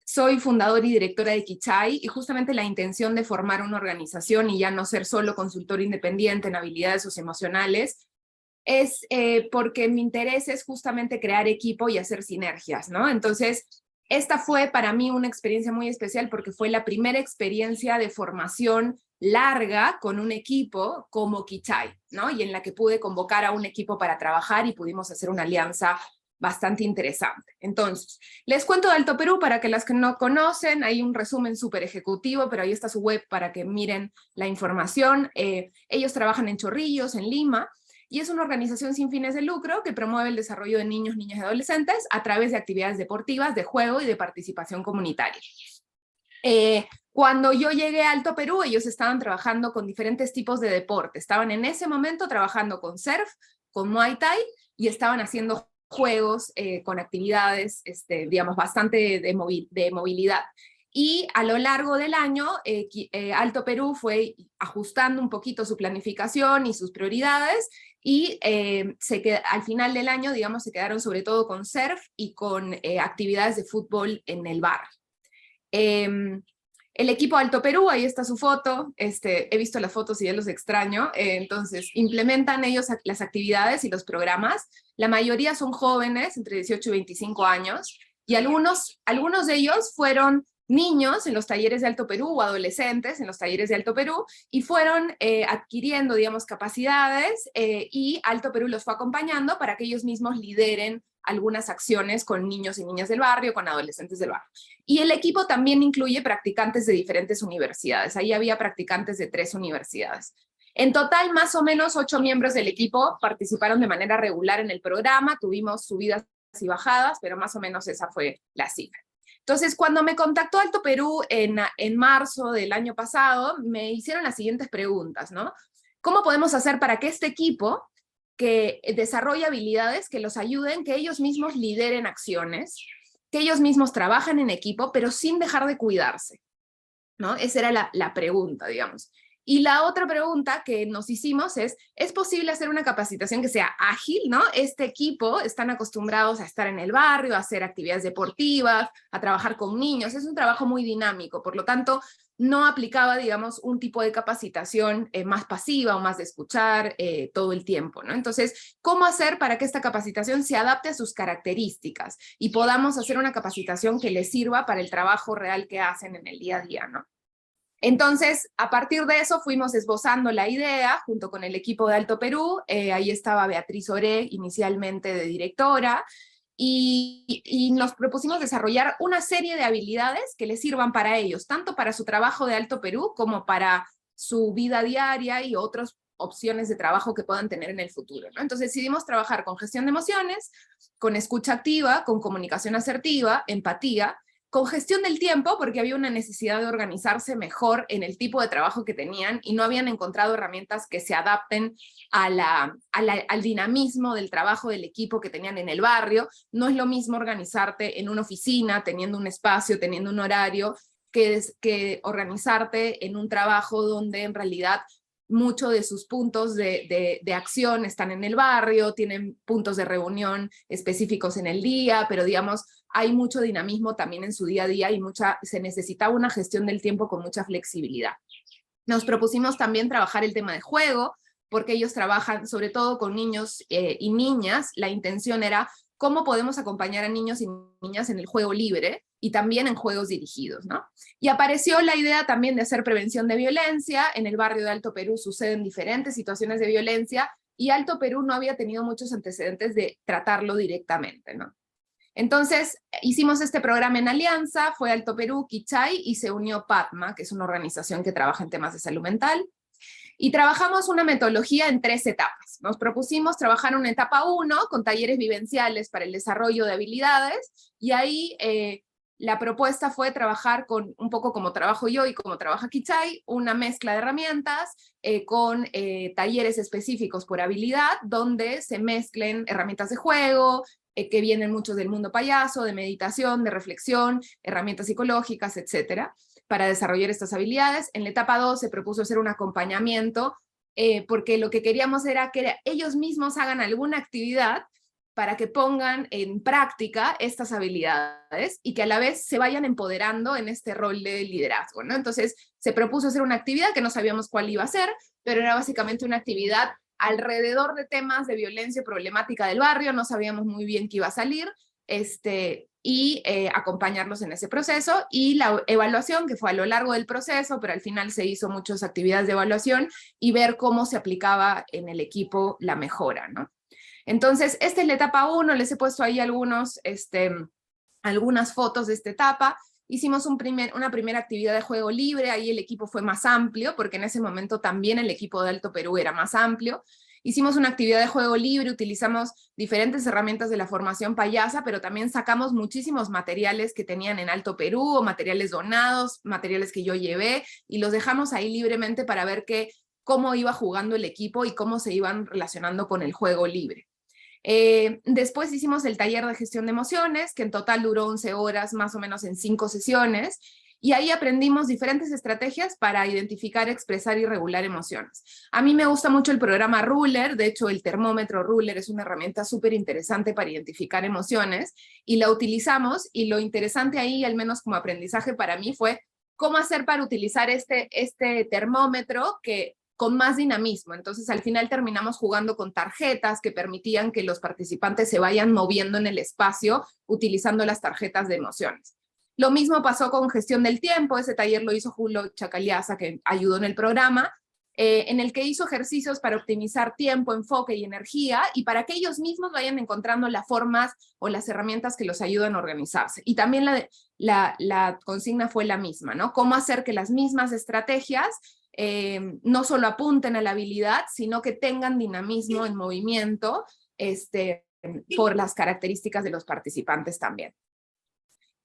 Soy fundadora y directora de Kichai, y justamente la intención de formar una organización y ya no ser solo consultor independiente en habilidades socioemocionales es porque mi interés es justamente crear equipo y hacer sinergias, ¿no? Entonces, esta fue para mí una experiencia muy especial porque fue la primera experiencia de formación larga con un equipo como Kichai, ¿no? Y en la que pude convocar a un equipo para trabajar y pudimos hacer una alianza bastante interesante. Entonces, les cuento de Alto Perú para que las que no conocen, hay un resumen súper ejecutivo, pero ahí está su web para que miren la información. Ellos trabajan en Chorrillos, en Lima, y es una organización sin fines de lucro que promueve el desarrollo de niños, niñas y adolescentes a través de actividades deportivas, de juego y de participación comunitaria. Cuando yo llegué a Alto Perú, ellos estaban trabajando con diferentes tipos de deporte. Estaban en ese momento trabajando con surf, con Muay Thai, y estaban haciendo juegos con actividades, digamos, bastante de movilidad. Y a lo largo del año, Alto Perú fue ajustando un poquito su planificación y sus prioridades, y al final del año, digamos, se quedaron sobre todo con surf y con actividades de fútbol en el barrio. El equipo Alto Perú, ahí está su foto, he visto las fotos y ya los extraño, entonces implementan ellos las actividades y los programas. La mayoría son jóvenes, entre 18 y 25 años, y algunos de ellos fueron niños en los talleres de Alto Perú o adolescentes en los talleres de Alto Perú, y fueron adquiriendo, digamos, capacidades, y Alto Perú los fue acompañando para que ellos mismos lideren algunas acciones con niños y niñas del barrio, con adolescentes del barrio. Y el equipo también incluye practicantes de diferentes universidades. Ahí había practicantes de 3 universidades. En total, más o menos 8 miembros del equipo participaron de manera regular en el programa. Tuvimos subidas y bajadas, pero más o menos esa fue la cifra. Entonces, cuando me contactó Alto Perú en marzo del año pasado, me hicieron las siguientes preguntas, ¿no? ¿Cómo podemos hacer para que este equipo que desarrolle habilidades que los ayuden, que ellos mismos lideren acciones, que ellos mismos trabajan en equipo, pero sin dejar de cuidarse, ¿no? Esa era la pregunta, digamos. Y la otra pregunta que nos hicimos ¿es posible hacer una capacitación que sea ágil, ¿no? Este equipo están acostumbrados a estar en el barrio, a hacer actividades deportivas, a trabajar con niños, es un trabajo muy dinámico, por lo tanto, no aplicaba, digamos, un tipo de capacitación más pasiva o más de escuchar todo el tiempo, ¿no? Entonces, ¿cómo hacer para que esta capacitación se adapte a sus características y podamos hacer una capacitación que les sirva para el trabajo real que hacen en el día a día, ¿no? Entonces, a partir de eso fuimos esbozando la idea junto con el equipo de Alto Perú. Ahí estaba Beatriz Oré, inicialmente de directora, y nos propusimos desarrollar una serie de habilidades que les sirvan para ellos, tanto para su trabajo de Alto Perú como para su vida diaria y otras opciones de trabajo que puedan tener en el futuro, ¿no? Entonces decidimos trabajar con gestión de emociones, con escucha activa, con comunicación asertiva, empatía, con gestión del tiempo, porque había una necesidad de organizarse mejor en el tipo de trabajo que tenían y no habían encontrado herramientas que se adapten al dinamismo del trabajo del equipo que tenían en el barrio. No es lo mismo organizarte en una oficina, teniendo un espacio, teniendo un horario, que organizarte en un trabajo donde en realidad muchos de sus puntos de acción están en el barrio, tienen puntos de reunión específicos en el día, pero digamos, hay mucho dinamismo también en su día a día y se necesitaba una gestión del tiempo con mucha flexibilidad. Nos propusimos también trabajar el tema de juego, porque ellos trabajan sobre todo con niños y niñas. La intención era cómo podemos acompañar a niños y niñas en el juego libre y también en juegos dirigidos, ¿no? Y apareció la idea también de hacer prevención de violencia. En el barrio de Alto Perú suceden diferentes situaciones de violencia y Alto Perú no había tenido muchos antecedentes de tratarlo directamente, ¿no? Entonces, hicimos este programa en alianza, fue Alto Perú, Kichai, y se unió PATMA, que es una organización que trabaja en temas de salud mental, y trabajamos una metodología en 3 etapas. Nos propusimos trabajar una etapa 1 con talleres vivenciales para el desarrollo de habilidades, y ahí la propuesta fue trabajar con, un poco como trabajo yo y como trabaja Kichai, una mezcla de herramientas con talleres específicos por habilidad, donde se mezclen herramientas de juego, que vienen muchos del mundo payaso, de meditación, de reflexión, herramientas psicológicas, etcétera, para desarrollar estas habilidades. En la etapa 2 se propuso hacer un acompañamiento, porque lo que queríamos era que ellos mismos hagan alguna actividad para que pongan en práctica estas habilidades y que a la vez se vayan empoderando en este rol de liderazgo, ¿no? Entonces se propuso hacer una actividad que no sabíamos cuál iba a ser, pero era básicamente una actividad alrededor de temas de violencia y problemática del barrio, no sabíamos muy bien qué iba a salir, acompañarlos en ese proceso, y la evaluación, que fue a lo largo del proceso, pero al final se hizo muchas actividades de evaluación, y ver cómo se aplicaba en el equipo la mejora, ¿no? Entonces, esta es la etapa 1, les he puesto ahí algunas fotos de esta etapa. Hicimos una primera actividad de juego libre, ahí el equipo fue más amplio, porque en ese momento también el equipo de Alto Perú era más amplio. Hicimos una actividad de juego libre, utilizamos diferentes herramientas de la formación payasa, pero también sacamos muchísimos materiales que tenían en Alto Perú, o materiales donados, materiales que yo llevé, y los dejamos ahí libremente para ver cómo iba jugando el equipo y cómo se iban relacionando con el juego libre. Después hicimos el taller de gestión de emociones, que en total duró 11 horas, más o menos en 5 sesiones, y ahí aprendimos diferentes estrategias para identificar, expresar y regular emociones. A mí me gusta mucho el programa Ruler, de hecho el termómetro Ruler es una herramienta súper interesante para identificar emociones, y la utilizamos, y lo interesante ahí, al menos como aprendizaje para mí, fue cómo hacer para utilizar este termómetro con más dinamismo. Entonces al final terminamos jugando con tarjetas que permitían que los participantes se vayan moviendo en el espacio utilizando las tarjetas de emociones. Lo mismo pasó con gestión del tiempo, ese taller lo hizo Julio Chacaliaza, que ayudó en el programa, en el que hizo ejercicios para optimizar tiempo, enfoque y energía, y para que ellos mismos vayan encontrando las formas o las herramientas que los ayudan a organizarse. Y también la consigna fue la misma, ¿no? Cómo hacer que las mismas estrategias no solo apunten a la habilidad, sino que tengan dinamismo en movimiento, por las características de los participantes también.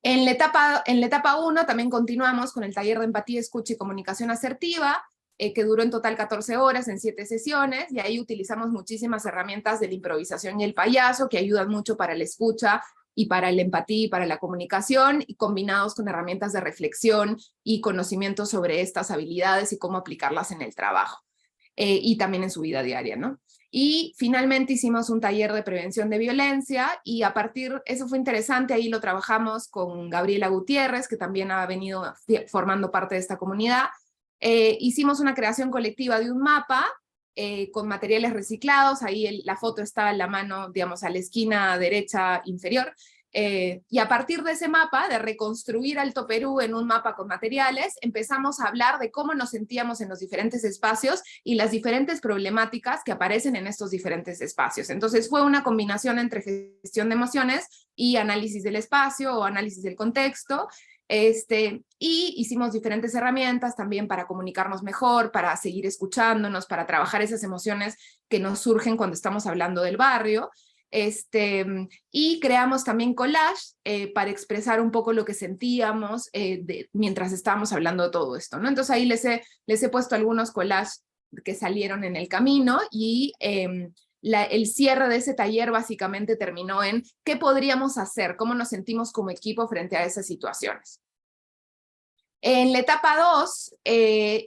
En la etapa 1 también continuamos con el taller de empatía, escucha y comunicación asertiva, que duró en total 14 horas en 7 sesiones, y ahí utilizamos muchísimas herramientas de la improvisación y el payaso, que ayudan mucho para la escucha y para la empatía y para la comunicación, y combinados con herramientas de reflexión y conocimiento sobre estas habilidades y cómo aplicarlas en el trabajo, y también en su vida diaria, ¿no? Y finalmente hicimos un taller de prevención de violencia, y eso fue interesante, ahí lo trabajamos con Gabriela Gutiérrez, que también ha venido formando parte de esta comunidad. Hicimos una creación colectiva de un mapa con materiales reciclados, ahí la foto está en la mano, digamos, a la esquina derecha inferior, y a partir de ese mapa, de reconstruir Alto Perú en un mapa con materiales, empezamos a hablar de cómo nos sentíamos en los diferentes espacios y las diferentes problemáticas que aparecen en estos diferentes espacios. Entonces fue una combinación entre gestión de emociones y análisis del espacio o análisis del contexto, y hicimos diferentes herramientas también para comunicarnos mejor, para seguir escuchándonos, para trabajar esas emociones que nos surgen cuando estamos hablando del barrio. Y creamos también collage para expresar un poco lo que sentíamos mientras estábamos hablando de todo esto, ¿no? Entonces ahí les he puesto algunos collages que salieron en el camino, y el cierre de ese taller básicamente terminó en qué podríamos hacer, cómo nos sentimos como equipo frente a esas situaciones. En la etapa 2,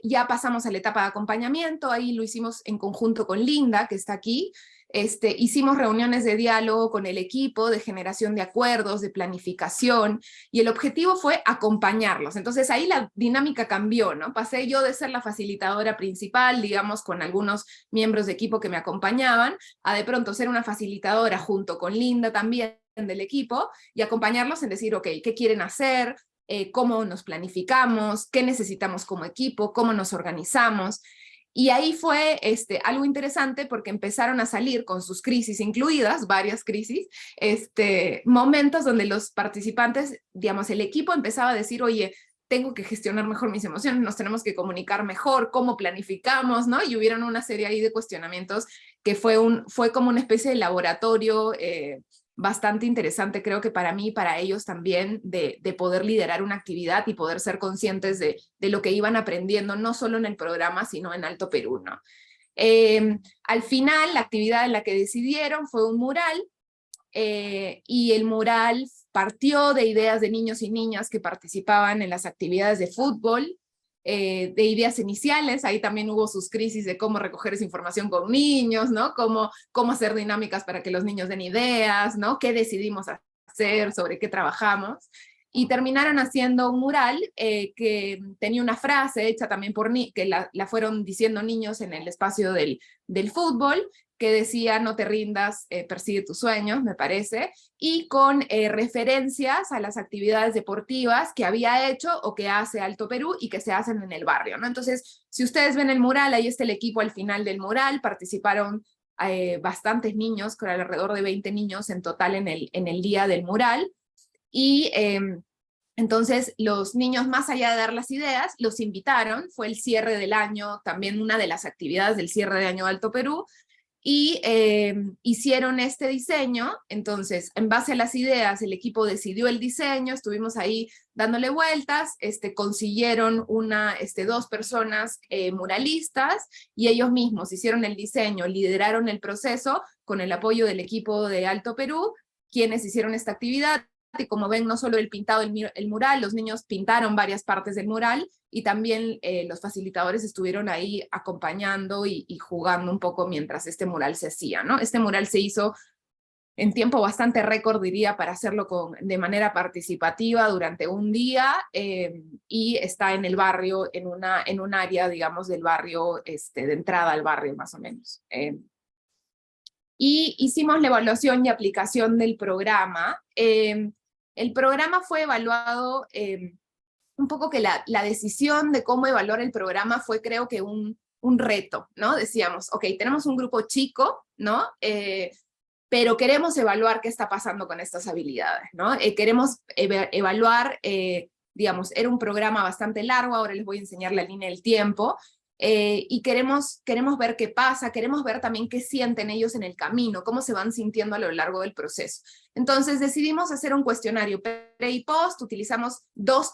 ya pasamos a la etapa de acompañamiento, ahí lo hicimos en conjunto con Linda, que está aquí. Hicimos reuniones de diálogo con el equipo, de generación de acuerdos, de planificación, y el objetivo fue acompañarlos. Entonces ahí la dinámica cambió, ¿no? Pasé yo de ser la facilitadora principal, digamos, con algunos miembros de equipo que me acompañaban, a de pronto ser una facilitadora junto con Linda también del equipo, y acompañarlos en decir, ok, ¿qué quieren hacer? Cómo nos planificamos, qué necesitamos como equipo, cómo nos organizamos. Y ahí fue algo interesante, porque empezaron a salir con sus crisis incluidas, varias crisis, momentos donde los participantes, digamos, el equipo empezaba a decir, oye, tengo que gestionar mejor mis emociones, nos tenemos que comunicar mejor, cómo planificamos, ¿no? Y hubieron una serie ahí de cuestionamientos que fue como una especie de laboratorio bastante interesante, creo que para mí y para ellos también, de poder liderar una actividad y poder ser conscientes de lo que iban aprendiendo, no solo en el programa, sino en Alto Perú, ¿no? Al final, la actividad en la que decidieron fue un mural, y el mural partió de ideas de niños y niñas que participaban en las actividades de fútbol, de ideas iniciales. Ahí también hubo sus crisis de cómo recoger esa información con niños, ¿no? Cómo hacer dinámicas para que los niños den ideas, ¿no? ¿Qué decidimos hacer? ¿Sobre qué trabajamos? Y terminaron haciendo un mural que tenía una frase hecha también que la fueron diciendo niños en el espacio del fútbol, que decía: no te rindas, persigue tus sueños, me parece, y con referencias a las actividades deportivas que había hecho o que hace Alto Perú y que se hacen en el barrio, ¿no? Entonces, si ustedes ven el mural, ahí está el equipo al final del mural, participaron bastantes niños, creo alrededor de 20 niños en total en el día del mural, y entonces los niños, más allá de dar las ideas, los invitaron, fue el cierre del año, también una de las actividades del cierre de año de Alto Perú, y hicieron este diseño. Entonces, en base a las ideas, el equipo decidió el diseño, estuvimos ahí dándole vueltas, consiguieron dos personas muralistas, y ellos mismos hicieron el diseño, lideraron el proceso con el apoyo del equipo de Alto Perú, quienes hicieron esta actividad. Y como ven, no solo el pintado el mural, los niños pintaron varias partes del mural, y también los facilitadores estuvieron ahí acompañando y jugando un poco mientras este mural se hacía, ¿no? Este mural se hizo en tiempo bastante récord, diría, para hacerlo de manera participativa durante un día, y está en el barrio, en un área, digamos, del barrio, de entrada al barrio, más o menos. Y hicimos la evaluación y aplicación del programa. El programa fue evaluado, un poco que la decisión de cómo evaluar el programa fue, creo que un reto, ¿no? Decíamos, ok, tenemos un grupo chico, ¿no? Pero queremos evaluar qué está pasando con estas habilidades, ¿no? Queremos evaluar, digamos, era un programa bastante largo, ahora les voy a enseñar la línea del tiempo, y queremos ver qué pasa, queremos ver también qué sienten ellos en el camino, cómo se van sintiendo a lo largo del proceso. Entonces decidimos hacer un cuestionario pre y post. Utilizamos dos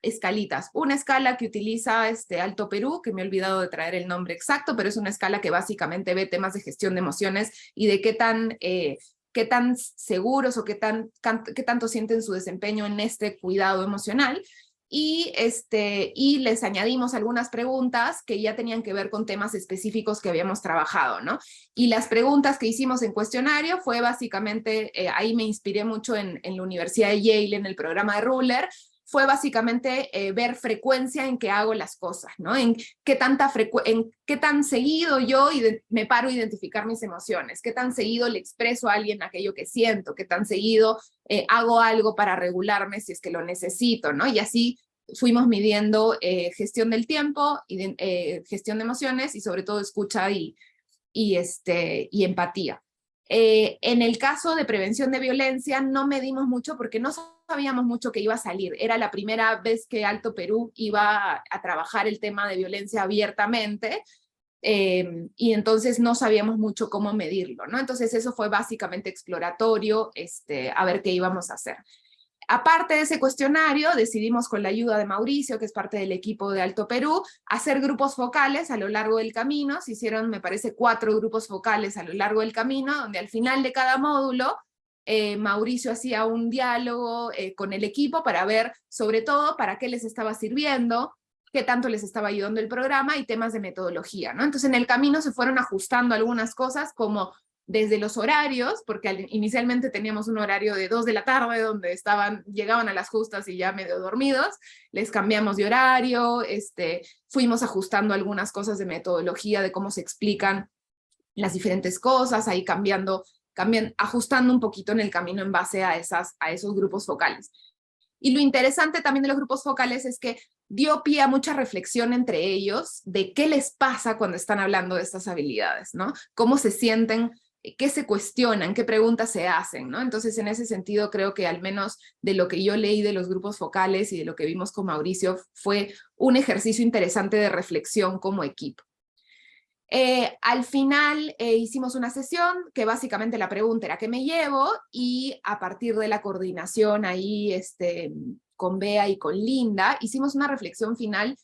escalitas. Una escala que utiliza Alto Perú, que me he olvidado de traer el nombre exacto, pero es una escala que básicamente ve temas de gestión de emociones y de qué tan seguros o qué tanto sienten su desempeño en este cuidado emocional. Y les añadimos algunas preguntas que ya tenían que ver con temas específicos que habíamos trabajado, ¿no? Y las preguntas que hicimos en cuestionario fue básicamente, ahí me inspiré mucho en la Universidad de Yale, en el programa de Ruler, fue básicamente ver frecuencia en que hago las cosas, ¿no? En qué tan seguido yo me paro a identificar mis emociones, qué tan seguido le expreso a alguien aquello que siento, qué tan seguido hago algo para regularme si es que lo necesito, ¿no? Y así fuimos midiendo gestión del tiempo, gestión de emociones y sobre todo escucha y empatía. En el caso de prevención de violencia no medimos mucho porque no sabíamos mucho que iba a salir. Era la primera vez que Alto Perú iba a trabajar el tema de violencia abiertamente, y entonces no sabíamos mucho cómo medirlo, ¿no? Entonces eso fue básicamente exploratorio, a ver qué íbamos a hacer. Aparte de ese cuestionario, decidimos con la ayuda de Mauricio, que es parte del equipo de Alto Perú, hacer grupos focales a lo largo del camino. Se hicieron, me parece, 4 grupos focales a lo largo del camino, donde al final de cada módulo, Mauricio hacía un diálogo con el equipo para ver, sobre todo, para qué les estaba sirviendo, qué tanto les estaba ayudando el programa y temas de metodología, ¿no? Entonces, en el camino se fueron ajustando algunas cosas, como desde los horarios, porque inicialmente teníamos un horario de 2 de la tarde, donde llegaban a las justas y ya medio dormidos, les cambiamos de horario, fuimos ajustando algunas cosas de metodología, de cómo se explican las diferentes cosas, ahí ajustando un poquito en el camino en base a esos grupos focales. Y lo interesante también de los grupos focales es que dio pie a mucha reflexión entre ellos de qué les pasa cuando están hablando de estas habilidades, ¿no? Cómo se sienten, qué se cuestionan, qué preguntas se hacen, ¿no? Entonces, en ese sentido, creo que al menos de lo que yo leí de los grupos focales y de lo que vimos con Mauricio, fue un ejercicio interesante de reflexión como equipo. Al final hicimos una sesión que básicamente la pregunta era ¿qué me llevo? Y a partir de la coordinación ahí con Bea y con Linda, hicimos una reflexión final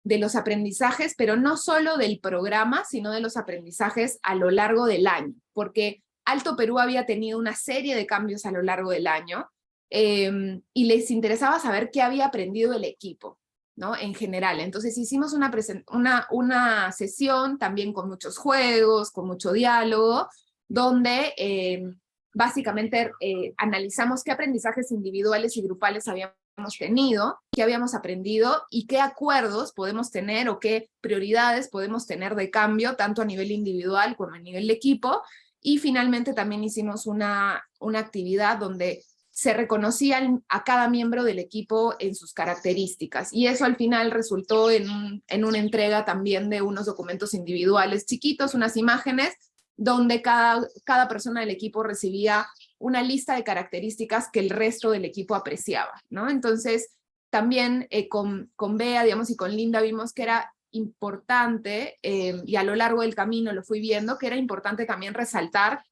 de los aprendizajes, pero no solo del programa, sino de los aprendizajes a lo largo del año, porque Alto Perú había tenido una serie de cambios a lo largo del año, y les interesaba saber qué había aprendido el equipo. ¿no? En general. Entonces hicimos una sesión también con muchos juegos, con mucho diálogo, donde básicamente analizamos qué aprendizajes individuales y grupales habíamos tenido, qué habíamos aprendido y qué acuerdos podemos tener o qué prioridades podemos tener de cambio, tanto a nivel individual como a nivel de equipo. Y finalmente también hicimos una actividad donde se reconocían a cada miembro del equipo en sus características. Y eso al final resultó en una entrega también de unos documentos individuales chiquitos, unas imágenes, donde cada persona del equipo recibía una lista de características que el resto del equipo apreciaba, ¿no? Entonces, también con Bea, digamos, y con Linda vimos que era importante, y a lo largo del camino lo fui viendo, que era importante también resaltar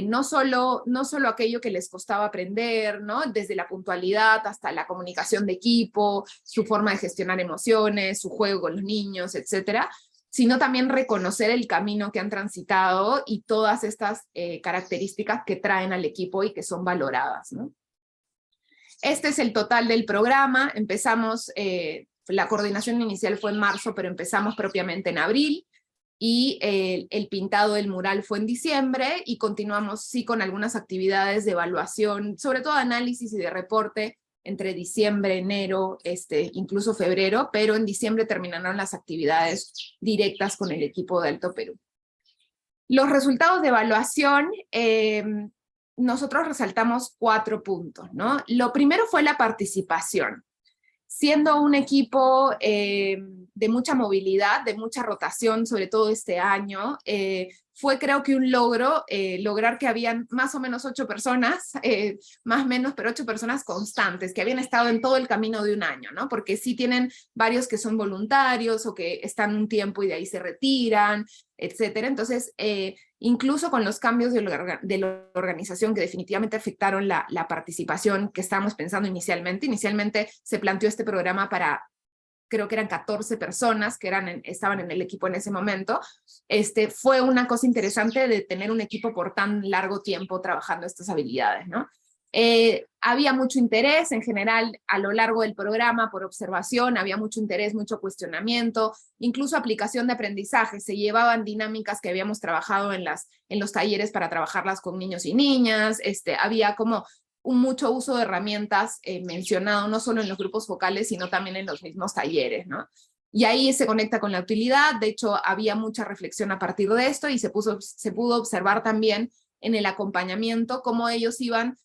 no solo aquello que les costaba aprender, ¿no? Desde la puntualidad hasta la comunicación de equipo, su forma de gestionar emociones, su juego con los niños, etcétera, sino también reconocer el camino que han transitado y todas estas características que traen al equipo y que son valoradas, ¿no? Este es el total del programa. Empezamos, la coordinación inicial fue en marzo, pero empezamos propiamente en abril, y el pintado del mural fue en diciembre, y continuamos sí con algunas actividades de evaluación, sobre todo análisis y de reporte, entre diciembre, enero, incluso febrero, pero en diciembre terminaron las actividades directas con el equipo de Alto Perú. Los resultados de evaluación, nosotros resaltamos 4 puntos, ¿no? Lo primero fue la participación. Siendo un equipo de mucha movilidad, de mucha rotación, sobre todo este año, fue creo que un logro, lograr que habían más o menos 8 personas, más o menos, pero 8 personas constantes, que habían estado en todo el camino de un año, ¿no? Porque sí tienen varios que son voluntarios, o que están un tiempo y de ahí se retiran, etcétera. Entonces, incluso con los cambios de la organización que definitivamente afectaron la participación que estábamos pensando inicialmente. Inicialmente se planteó este programa para, creo que eran 14 personas que estaban en el equipo en ese momento. Fue una cosa interesante de tener un equipo por tan largo tiempo trabajando estas habilidades, ¿no? Había mucho interés en general a lo largo del programa por observación, había mucho interés, mucho cuestionamiento, incluso aplicación de aprendizaje. Se llevaban dinámicas que habíamos trabajado en los talleres para trabajarlas con niños y niñas. Había como mucho uso de herramientas mencionado, no solo en los grupos focales, sino también en los mismos talleres, ¿no? Y ahí se conecta con la utilidad. De hecho, había mucha reflexión a partir de esto, y se pudo observar también en el acompañamiento cómo ellos iban.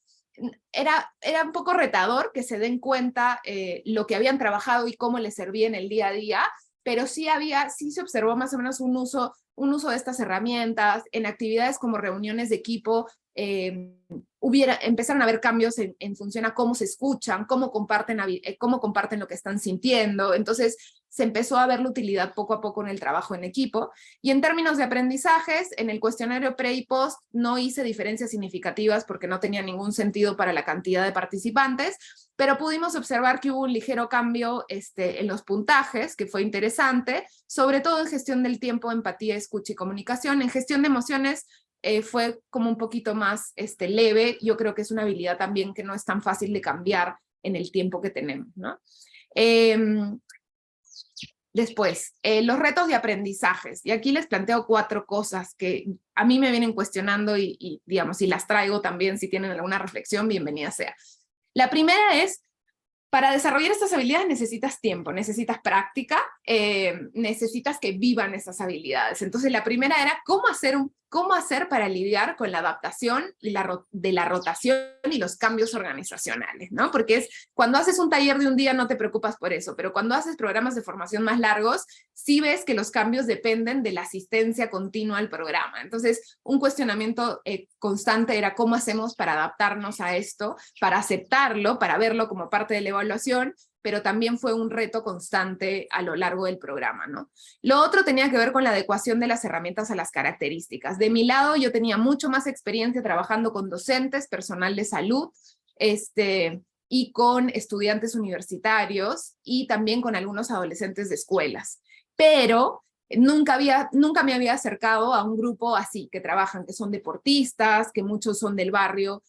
Era un poco retador que se den cuenta lo que habían trabajado y cómo les servía en el día a día, pero sí se observó más o menos un uso de estas herramientas. En actividades como reuniones de equipo, empezaron a haber cambios en función a cómo se escuchan, cómo comparten lo que están sintiendo. Entonces se empezó a ver la utilidad poco a poco en el trabajo en equipo. Y en términos de aprendizajes, en el cuestionario pre y post no hice diferencias significativas porque no tenía ningún sentido para la cantidad de participantes, pero pudimos observar que hubo un ligero cambio en los puntajes, que fue interesante, sobre todo en gestión del tiempo, empatía, escucha y comunicación. En gestión de emociones fue como un poquito más leve. Yo creo que es una habilidad también que no es tan fácil de cambiar en el tiempo que tenemos, ¿no? Después, los retos de aprendizajes. Y aquí les planteo 4 cosas que a mí me vienen cuestionando y digamos, si las traigo también, si tienen alguna reflexión, bienvenida sea. La primera es, para desarrollar estas habilidades necesitas tiempo, necesitas práctica, necesitas que vivan esas habilidades. Entonces la primera era cómo hacer para lidiar con la adaptación de la rotación y los cambios organizacionales, ¿no? Porque cuando haces un taller de un día no te preocupas por eso, pero cuando haces programas de formación más largos, sí ves que los cambios dependen de la asistencia continua al programa. Entonces, un cuestionamiento constante era cómo hacemos para adaptarnos a esto, para aceptarlo, para verlo como parte de la evaluación, pero también fue un reto constante a lo largo del programa, ¿no? Lo otro tenía que ver con la adecuación de las herramientas a las características. De mi lado, yo tenía mucho más experiencia trabajando con docentes, personal de salud, y con estudiantes universitarios, y también con algunos adolescentes de escuelas. Pero nunca me había acercado a un grupo así, que trabajan, que son deportistas, que muchos son del barrio,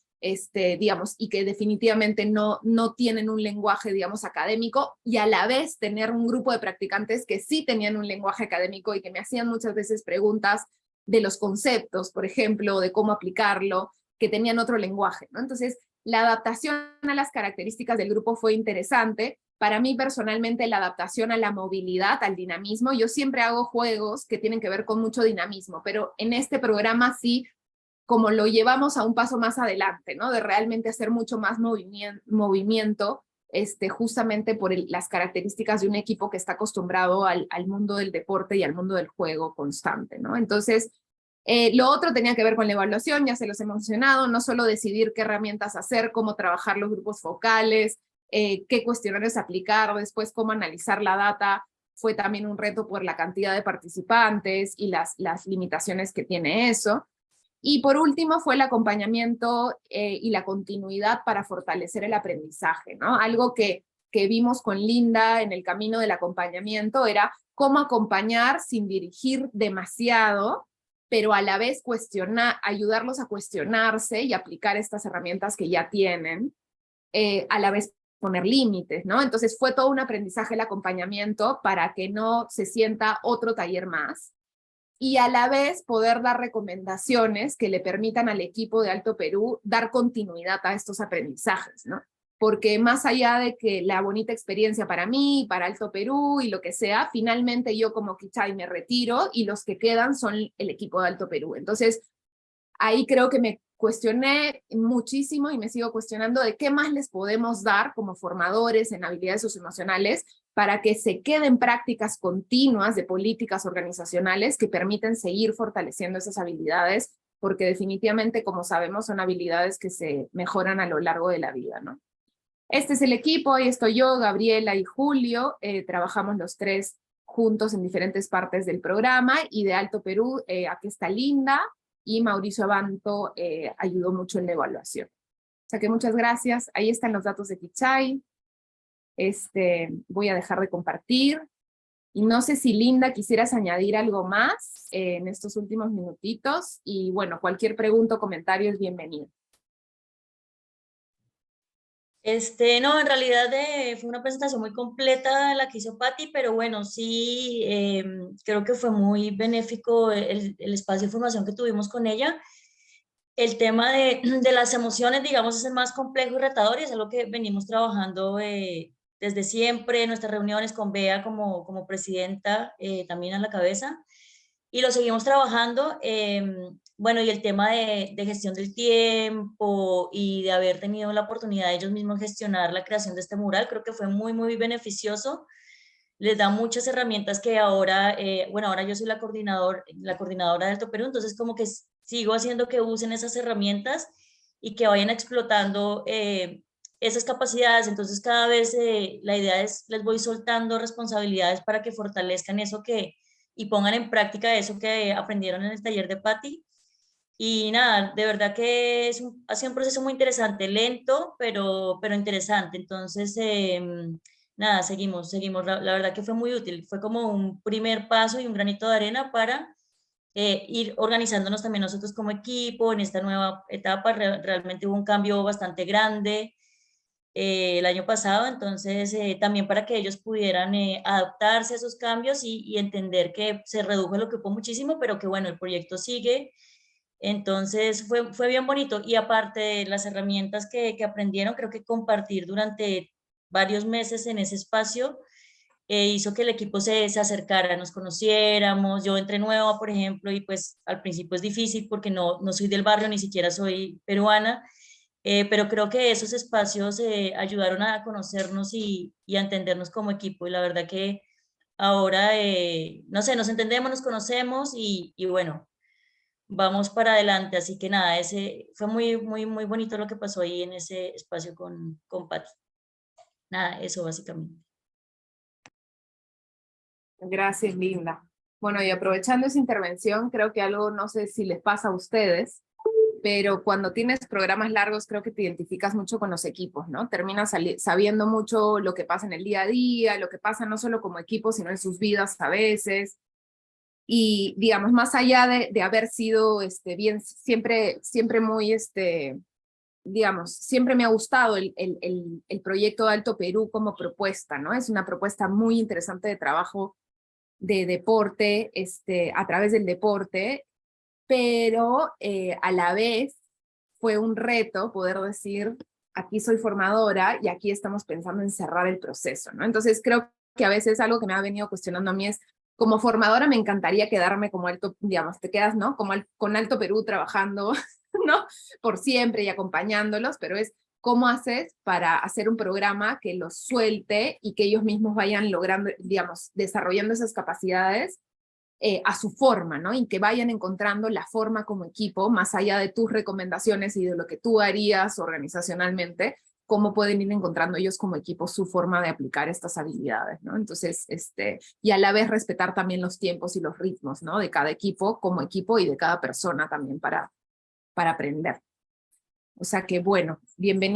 digamos, y que definitivamente no tienen un lenguaje, digamos, académico, y a la vez tener un grupo de practicantes que sí tenían un lenguaje académico y que me hacían muchas veces preguntas de los conceptos, por ejemplo, de cómo aplicarlo, que tenían otro lenguaje, ¿no? Entonces, la adaptación a las características del grupo fue interesante. Para mí personalmente la adaptación a la movilidad, al dinamismo, yo siempre hago juegos que tienen que ver con mucho dinamismo, pero en este programa sí, como lo llevamos a un paso más adelante, ¿no? De realmente hacer mucho más movimiento justamente por las características de un equipo que está acostumbrado al mundo del deporte y al mundo del juego constante, ¿no? Entonces, lo otro tenía que ver con la evaluación, ya se los he mencionado, no solo decidir qué herramientas hacer, cómo trabajar los grupos focales, qué cuestionarios aplicar, después cómo analizar la data, fue también un reto por la cantidad de participantes y las limitaciones que tiene eso. Y por último fue el acompañamiento y la continuidad para fortalecer el aprendizaje, ¿no? Algo que vimos con Linda en el camino del acompañamiento era cómo acompañar sin dirigir demasiado, pero a la vez ayudarlos a cuestionarse y aplicar estas herramientas que ya tienen, a la vez poner límites, ¿no? Entonces fue todo un aprendizaje el acompañamiento para que no se sienta otro taller más, y a la vez poder dar recomendaciones que le permitan al equipo de Alto Perú dar continuidad a estos aprendizajes, ¿no? Porque más allá de que la bonita experiencia para mí, para Alto Perú y lo que sea, finalmente yo como Kichay me retiro y los que quedan son el equipo de Alto Perú. Entonces, ahí creo que me cuestioné muchísimo y me sigo cuestionando de qué más les podemos dar como formadores en habilidades socioemocionales para que se queden prácticas continuas de políticas organizacionales que permiten seguir fortaleciendo esas habilidades, porque definitivamente, como sabemos, son habilidades que se mejoran a lo largo de la vida, ¿no? Este es el equipo, ahí estoy yo, Gabriela y Julio, trabajamos los tres juntos en diferentes partes del programa, y de Alto Perú, aquí está Linda, y Mauricio Abanto ayudó mucho en la evaluación. O sea que muchas gracias, ahí están los datos de Kichay. Voy a dejar de compartir, y no sé si Linda quisieras añadir algo más en estos últimos minutitos, y bueno, cualquier pregunta o comentario es bienvenido. No, en realidad fue una presentación muy completa la que hizo Patti, pero bueno, sí, creo que fue muy benéfico el espacio de formación que tuvimos con ella. El tema de las emociones, digamos, es el más complejo y retador, y es algo que venimos trabajando desde siempre en nuestras reuniones con Bea como presidenta, también a la cabeza, y lo seguimos trabajando. Bueno, y el tema de gestión del tiempo y de haber tenido la oportunidad de ellos mismos gestionar la creación de este mural, creo que fue muy, muy beneficioso. Les da muchas herramientas que ahora, bueno, ahora yo soy la coordinadora de Alto Perú, entonces como que sigo haciendo que usen esas herramientas y que vayan explotando esas capacidades. Entonces cada vez la idea es, les voy soltando responsabilidades para que fortalezcan eso y pongan en práctica eso que aprendieron en el taller de Patti. Y nada, de verdad que ha sido un proceso muy interesante, lento, pero interesante. Entonces, nada, seguimos. La verdad que fue muy útil. Fue como un primer paso y un granito de arena para ir organizándonos también nosotros como equipo en esta nueva etapa. Realmente hubo un cambio bastante grande el año pasado, entonces también para que ellos pudieran adaptarse a esos cambios y entender que se redujo el equipo muchísimo, pero que bueno, el proyecto sigue. Entonces fue bien bonito, y aparte de las herramientas que aprendieron, creo que compartir durante varios meses en ese espacio hizo que el equipo se acercara, nos conociéramos. Yo entré nueva, por ejemplo, y pues al principio es difícil porque no soy del barrio, ni siquiera soy peruana, pero creo que esos espacios ayudaron a conocernos y a entendernos como equipo, y la verdad que ahora, no sé, nos entendemos, nos conocemos y bueno, vamos para adelante. Así que nada, ese fue muy, muy, muy bonito lo que pasó ahí en ese espacio con Patti. Nada, eso básicamente. Gracias, Linda. Bueno, y aprovechando esa intervención, creo que algo, no sé si les pasa a ustedes, pero cuando tienes programas largos creo que te identificas mucho con los equipos, ¿no? Terminas sabiendo mucho lo que pasa en el día a día, lo que pasa no solo como equipo, sino en sus vidas a veces. Y digamos, más allá de haber sido bien, siempre muy digamos, siempre me ha gustado el proyecto de Alto Perú como propuesta, ¿no? Es una propuesta muy interesante de trabajo de deporte, a través del deporte, pero a la vez fue un reto poder decir, aquí soy formadora y aquí estamos pensando en cerrar el proceso, ¿no? Entonces creo que a veces algo que me ha venido cuestionando a mí es, como formadora me encantaría quedarme como Alto, digamos, te quedas, ¿no? Como con Alto Perú trabajando, ¿no? Por siempre y acompañándolos, pero es cómo haces para hacer un programa que los suelte y que ellos mismos vayan logrando, digamos, desarrollando esas capacidades a su forma, ¿no? Y que vayan encontrando la forma como equipo, más allá de tus recomendaciones y de lo que tú harías organizacionalmente, cómo pueden ir encontrando ellos como equipo su forma de aplicar estas habilidades, ¿no? Entonces, y a la vez respetar también los tiempos y los ritmos, ¿no? De cada equipo como equipo y de cada persona también para aprender. O sea que, bueno, bienvenido.